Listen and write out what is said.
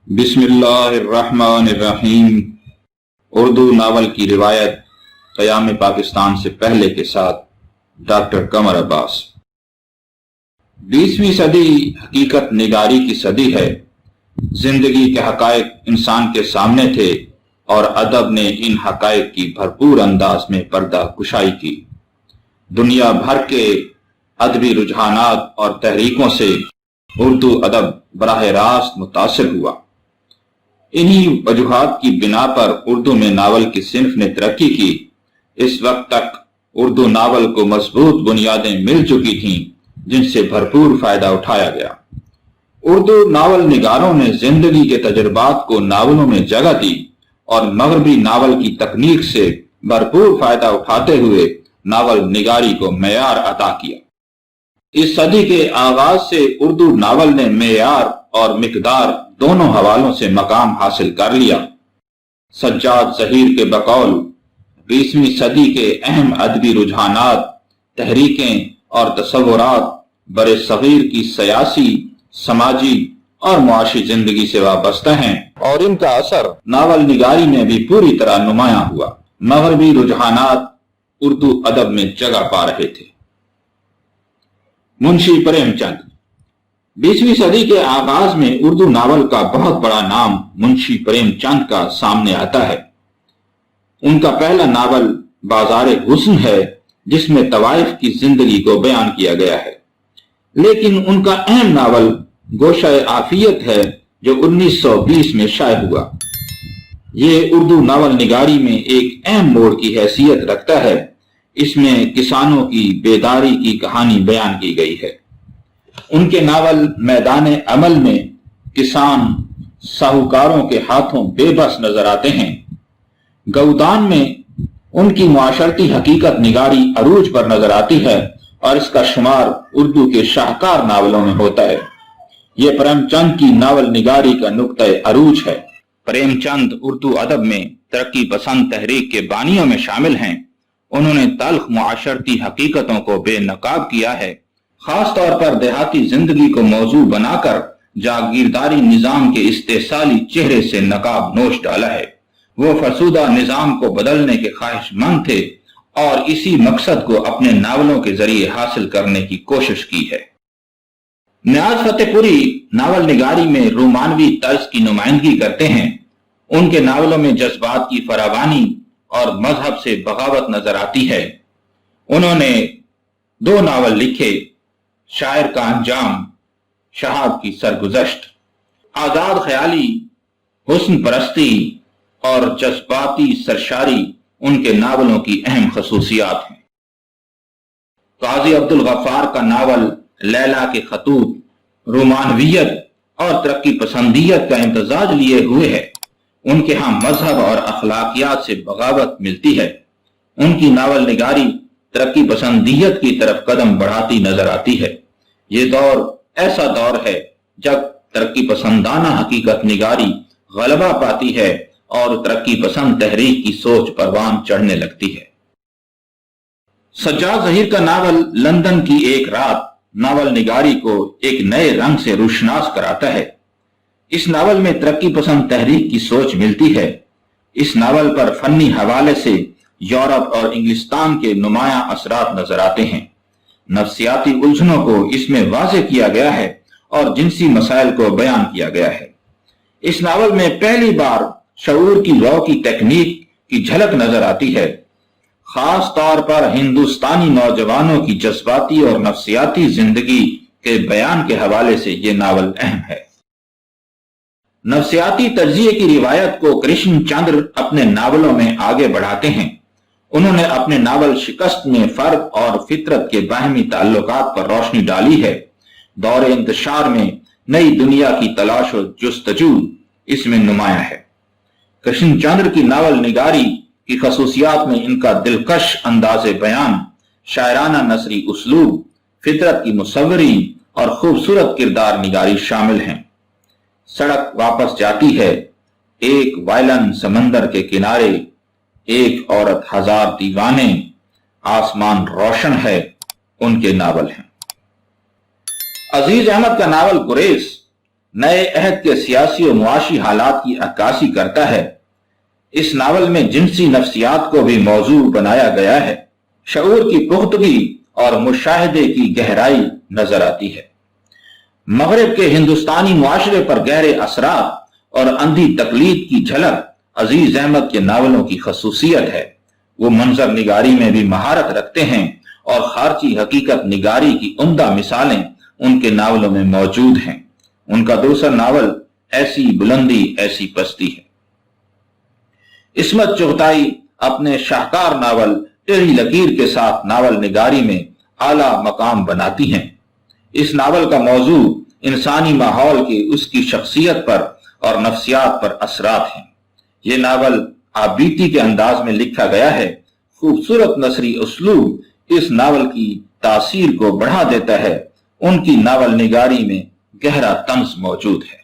बिस्मिल्लाहिर्रहमानिर्रहीम। उर्दू नावल की रिवायत क़याम पाकिस्तान से पहले के साथ डॉक्टर कमर अब्बास। 20वीं सदी हकीकत निगारी की सदी है। जिंदगी के हकायक इंसान के सामने थे और अदब ने इन हकायक की भरपूर अंदाज में पर्दा कुशाई की। दुनिया भर के अदबी रुझानात और तहरीकों से उर्दू अदब बराह रास्त मुतासिर हुआ। इन्हीं वजूहात की बिना पर उर्दू में नावल की सिन्फ ने तरक्की की। इस वक्त तक उर्दू नावल को मजबूत बुनियादें मिल चुकी थीं जिनसे भरपूर फायदा उठाया गया। उर्दू नावल निगारों ने जिंदगी के तजुर्बात को नावलों में जगह दी और मगरबी नावल की तकनीक से भरपूर फायदा उठाते हुए नावल निगारी को मेयार अता किया। इस सदी के आगाज से उर्दू नावल ने मेयार और मिकदार दोनों हवालों से मकाम हासिल कर लिया। सज्जाद ज़हीर के बकौल 20वीं सदी के अहम अदबी रुझानात, तहरीकें और तसव्वुरात बरे सगीर की सियासी, समाजी और मुआशी जिंदगी से वाबस्ता हैं और इनका असर नावल निगारी में भी पूरी तरह नुमायां हुआ। मगरबी रुझानात उर्दू अदब में जगह पा रहे थे। मुंशी प्रेमचंद। 20वीं सदी के आगाज में उर्दू नावल का बहुत बड़ा नाम मुंशी प्रेमचंद का सामने आता है। उनका पहला नावल बाज़ारे हुस्न है जिसमें तवाइफ की जिंदगी को बयान किया गया है। लेकिन उनका अहम नावल गोशाए आफियत है जो 1920 में शाये हुआ। ये उर्दू नावल निगारी में एक अहम मोड़ की हैसियत रखता है। इसमें किसानों की बेदारी की कहानी बयान की गई है। उनके नावल मैदान अमल में किसान साहूकारों के हाथों बेबस नजर आते हैं। गौदान में उनकी मुआशरती हकीकत निगारी अरूज पर नजर आती है और इसका शुमार उर्दू के शाहकार नावलों में होता है। यह प्रेमचंद की नावल निगारी का नुक्ता अरूज है। प्रेमचंद उर्दू अदब में तरक्की पसंद तहरीक के बानियों में शामिल हैं। उन्होंने तल्ख मुआशरती हकीकतों को बेनकाब किया है। खास तौर पर देहाती जिंदगी को मौजू बनाकर जागीरदारी निजाम के इस्तेसाली चेहरे से नकाब नोश डाला है। वो फरसूदा निजाम को बदलने के ख्वाहिशमंद थे और इसी मकसद को अपने नावलों के जरिए हासिल करने की कोशिश की है। नियाज फतेहपुरी नावल निगारी में रोमानवी तर्ज की नुमाइंदगी करते हैं। उनके नावलों में जज्बात की फरावानी और मजहब से बगावत नजर आती है। उन्होंने 2 नावल लिखे, शायर का अंजाम, शहाब की सरगुजश्त। आजाद ख्याली, हुस्न परस्ती और जज्बाती सरशारी उनके नावलों की अहम खसूसियात हैं। काजी अब्दुल गफ्फार का नावल लैला के खतूत रोमानवियत और तरक्की पसंदियत का इम्तजाज लिए हुए है। उनके यहाँ मजहब और अखलाकियात से बगावत मिलती है। उनकी नावल निगारी तरक्की पसंदियत की तरफ कदम बढ़ाती नजर आती है। ये दौर ऐसा दौर है जब तरक्की पसंदाना हकीकत निगारी गलबा पाती है और तरक्की पसंद तहरीक की सोच परवान चढ़ने लगती है। सज्जाद ज़हीर का नावल लंदन की एक रात नावल निगारी को एक नए रंग से रुशनास कराता है। इस नावल में तरक्की पसंद तहरीक की सोच मिलती है। इस नावल पर फन्नी हवाले से यूरोप और इंग्लिस्तान के नुमायां असरात नजर आते हैं। नफ्सियाती उलझनों को इसमें वाज़े किया गया है और जिनसी मसाइल को बयान किया गया है। इस नावल में पहली बार शऊर की लौ की टेक्निक की झलक नजर आती है। खास तौर पर हिंदुस्तानी नौजवानों की जज्बाती और नफ्सियाती जिंदगी के बयान के हवाले से यह नावल अहम है। नफ्सियाती तज्जिये की रिवायत को कृष्णचंद्र अपने नावलों में आगे बढ़ाते हैं। उन्होंने अपने नावल शिकस्त में फर्द और फितरत के बाहमी ताल्लुकात पर रोशनी डाली है। दौरे इंतशार में नई दुनिया की तलाश और जुस्तजू इसमें नुमाया है। कृष्णचंद्र की नावल निगारी की खसूसियात में इनका दिलकश अंदाज़े बयान, शायराना नसरी उसलूब, फितरत की मुसव्वरी और खूबसूरत किरदार निगारी शामिल हैं। सड़क वापस जाती है, एक वायलन समंदर के किनारे, एक औरत हजार दीवाने, आसमान रोशन है उनके नावल हैं। अजीज अहमद का नावल गुरेज नए अहद के सियासी और मुआशी हालात की अक्कासी करता है। इस नावल में जिनसी नफ्सियात को भी मौजू बनाया गया है। शऊर की पुख्तगी और मुशाहिदे की गहराई नजर आती है। मगरिब के हिंदुस्तानी मुआशरे पर गहरे असरात और अंधी तकलीद की झलक अजीज अहमद के नावलों की खसूसियत है। वो मंजर निगारी में भी महारत रखते हैं और खारची हकीकत निगारी की उम्दा मिसालें उनके नावलों में मौजूद हैं। उनका दूसरा नावल ऐसी बुलंदी ऐसी पस्ती है। इस्मत चुगताई अपने शाहकार नावल टेढ़ी लकीर के साथ नावल निगारी में आला मकाम बनाती हैं। इस नावल का मौजू इंसानी माहौल की उसकी शख्सियत पर और नफ्सियात पर असरात हैं। ये नावल आबीती के अंदाज में लिखा गया है। खूबसूरत नसरी उसलूब इस नावल की तासीर को बढ़ा देता है। उनकी नावल निगारी में गहरा तंज मौजूद है।